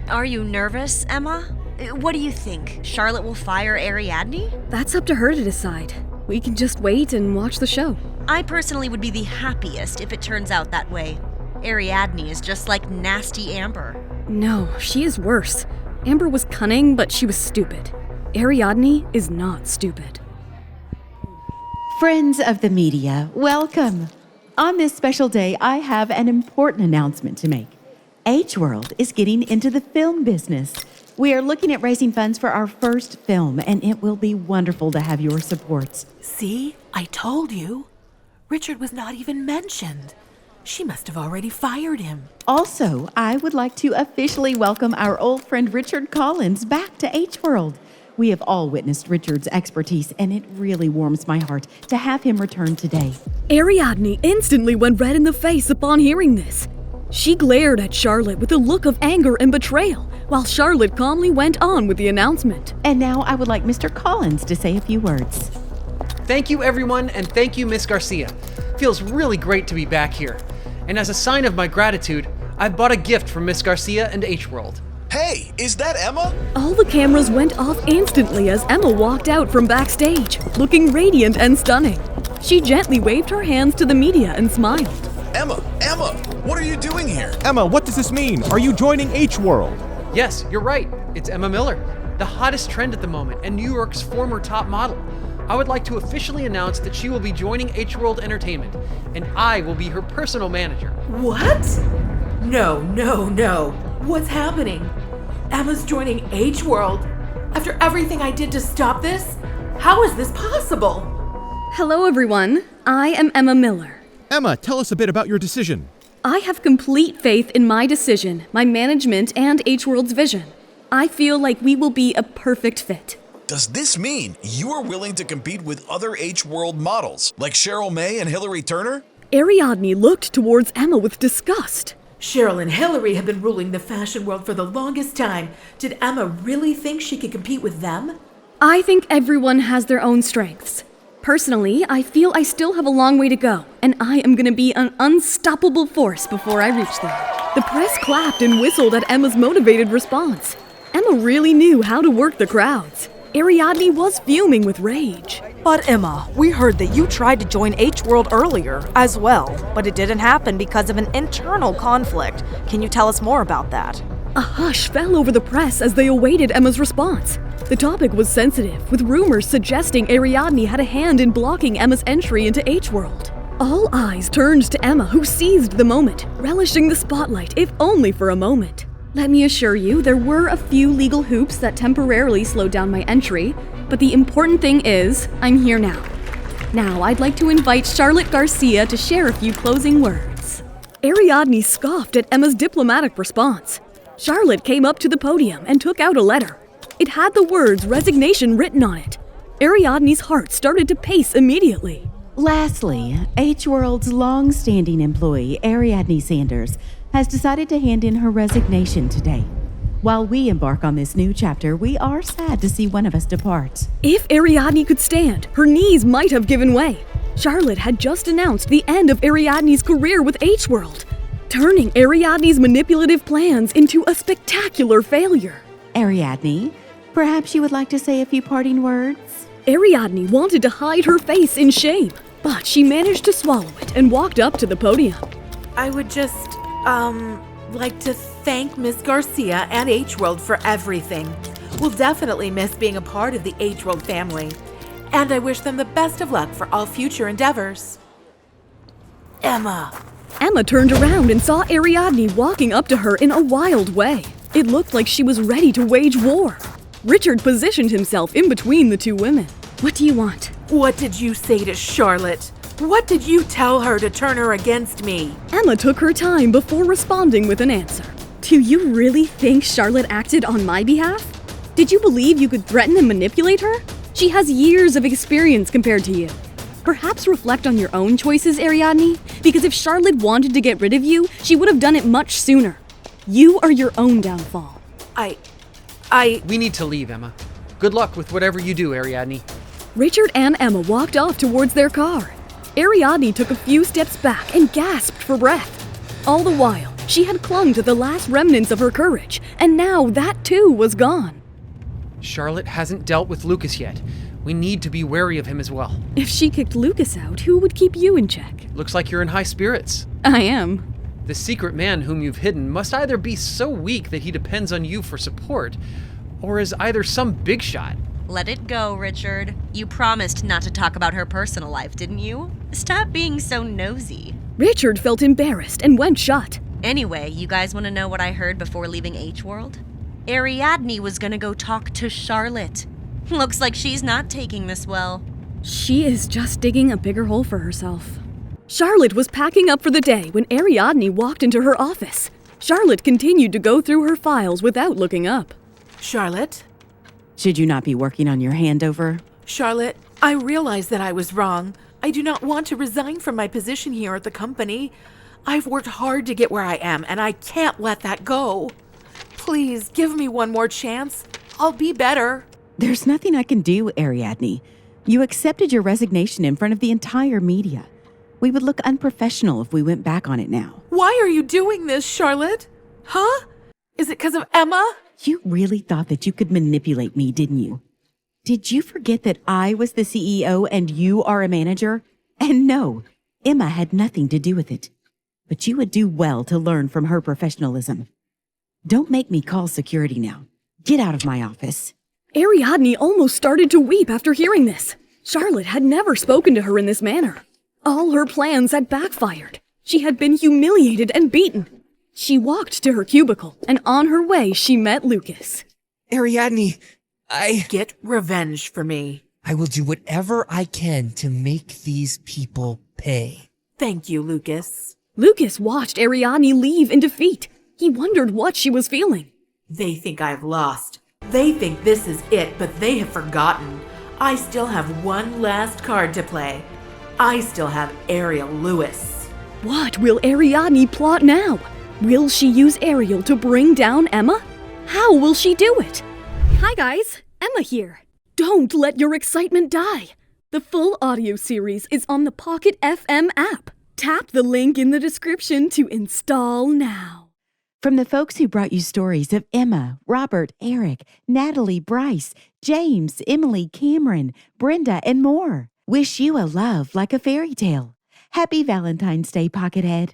Are you nervous, Emma? What do you think? Charlotte will fire Ariadne? That's up to her to decide. We can just wait and watch the show. I personally would be the happiest if it turns out that way. Ariadne is just like nasty Amber. No, she is worse. Amber was cunning, but she was stupid. Ariadne is not stupid. Friends of the media, welcome. On this special day, I have an important announcement to make. H-World is getting into the film business. We are looking at raising funds for our first film, and it will be wonderful to have your support. See? I told you. Richard was not even mentioned. She must have already fired him. Also, I would like to officially welcome our old friend Richard Collins back to H-World. We have all witnessed Richard's expertise, and it really warms my heart to have him return today. Ariadne instantly went red in the face upon hearing this. She glared at Charlotte with a look of anger and betrayal, while Charlotte calmly went on with the announcement. And now I would like Mr. Collins to say a few words. Thank you, everyone, and thank you, Miss Garcia. Feels really great to be back here. And as a sign of my gratitude, I've bought a gift from Miss Garcia and H-World. Hey, is that Emma? All the cameras went off instantly as Emma walked out from backstage, looking radiant and stunning. She gently waved her hands to the media and smiled. Emma, what are you doing here? Emma, what does this mean? Are you joining H-World? Yes, you're right. It's Emma Miller, the hottest trend at the moment and New York's former top model. I would like to officially announce that she will be joining H-World Entertainment, and I will be her personal manager. What? No. What's happening? Emma's joining H-World? After everything I did to stop this? How is this possible? Hello, everyone. I am Emma Miller. Emma, tell us a bit about your decision. I have complete faith in my decision, my management, and H-World's vision. I feel like we will be a perfect fit. Does this mean you are willing to compete with other H-World models, like Cheryl May and Hillary Turner? Ariadne looked towards Emma with disgust. Cheryl and Hillary have been ruling the fashion world for the longest time. Did Emma really think she could compete with them? I think everyone has their own strengths. Personally, I feel I still have a long way to go, and I am going to be an unstoppable force before I reach there. The press clapped and whistled at Emma's motivated response. Emma really knew how to work the crowds. Ariadne was fuming with rage. But Emma, we heard that you tried to join H-World earlier as well, but it didn't happen because of an internal conflict. Can you tell us more about that? A hush fell over the press as they awaited Emma's response. The topic was sensitive, with rumors suggesting Ariadne had a hand in blocking Emma's entry into H-World. All eyes turned to Emma, who seized the moment, relishing the spotlight, if only for a moment. Let me assure you, there were a few legal hoops that temporarily slowed down my entry, but the important thing is, I'm here now. Now, I'd like to invite Charlotte Garcia to share a few closing words. Ariadne scoffed at Emma's diplomatic response. Charlotte came up to the podium and took out a letter. It had the words resignation written on it. Ariadne's heart started to pace immediately. Lastly, H-World's long-standing employee, Ariadne Sanders, has decided to hand in her resignation today. While we embark on this new chapter, we are sad to see one of us depart. If Ariadne could stand, her knees might have given way. Charlotte had just announced the end of Ariadne's career with H-World, turning Ariadne's manipulative plans into a spectacular failure. Ariadne, perhaps you would like to say a few parting words? Ariadne wanted to hide her face in shame, but she managed to swallow it and walked up to the podium. I would just, like to thank Miss Garcia and H-World for everything. We'll definitely miss being a part of the H-World family. And I wish them the best of luck for all future endeavors. Emma. Emma turned around and saw Ariadne walking up to her in a wild way. It looked like she was ready to wage war. Richard positioned himself in between the two women. What do you want? What did you say to Charlotte? What did you tell her to turn her against me? Emma took her time before responding with an answer. Do you really think Charlotte acted on my behalf? Did you believe you could threaten and manipulate her? She has years of experience compared to you. Perhaps reflect on your own choices, Ariadne, because if Charlotte wanted to get rid of you, she would have done it much sooner. You are your own downfall. We need to leave, Emma. Good luck with whatever you do, Ariadne. Richard and Emma walked off towards their car. Ariadne took a few steps back and gasped for breath. All the while, She had clung to the last remnants of her courage, and now that too was gone. Charlotte hasn't dealt with Lucas yet. We need to be wary of him as well. If she kicked Lucas out, who would keep you in check? Looks like you're in high spirits. I am. The secret man whom you've hidden must either be so weak that he depends on you for support, or is either some big shot. Let it go, Richard. You promised not to talk about her personal life, didn't you? Stop being so nosy. Richard felt embarrassed and went shut. Anyway, you guys want to know what I heard before leaving H-World? Ariadne was gonna go talk to Charlotte. Looks like she's not taking this well. She is just digging a bigger hole for herself. Charlotte was packing up for the day when Ariadne walked into her office. Charlotte continued to go through her files without looking up. Charlotte? Should you not be working on your handover? Charlotte, I realize that I was wrong. I do not want to resign from my position here at the company. I've worked hard to get where I am, and I can't let that go. Please, give me one more chance. I'll be better. There's nothing I can do, Ariadne. You accepted your resignation in front of the entire media. We would look unprofessional if we went back on it now. Why are you doing this, Charlotte? Huh? Is it because of Emma? You really thought that you could manipulate me, didn't you? Did you forget that I was the CEO and you are a manager? And no, Emma had nothing to do with it. But you would do well to learn from her professionalism. Don't make me call security now. Get out of my office. Ariadne almost started to weep after hearing this. Charlotte had never spoken to her in this manner. All her plans had backfired. She had been humiliated and beaten. She walked to her cubicle, and on her way, she met Lucas. Ariadne, Get revenge for me. I will do whatever I can to make these people pay. Thank you, Lucas. Lucas watched Ariadne leave in defeat. He wondered what she was feeling. They think I've lost. They think this is it, but they have forgotten. I still have one last card to play. I still have Ariel Lewis. What will Ariadne plot now? Will she use Ariel to bring down Emma? How will she do it? Hi guys, Emma here. Don't let your excitement die. The full audio series is on the Pocketfm app. Tap the link in the description to install now. From the folks who brought you stories of Emma, Robert, Eric, Natalie, Bryce, James, Emily, Cameron, Brenda, and more. Wish you a love like a fairy tale. Happy Valentine's Day, Pockhead.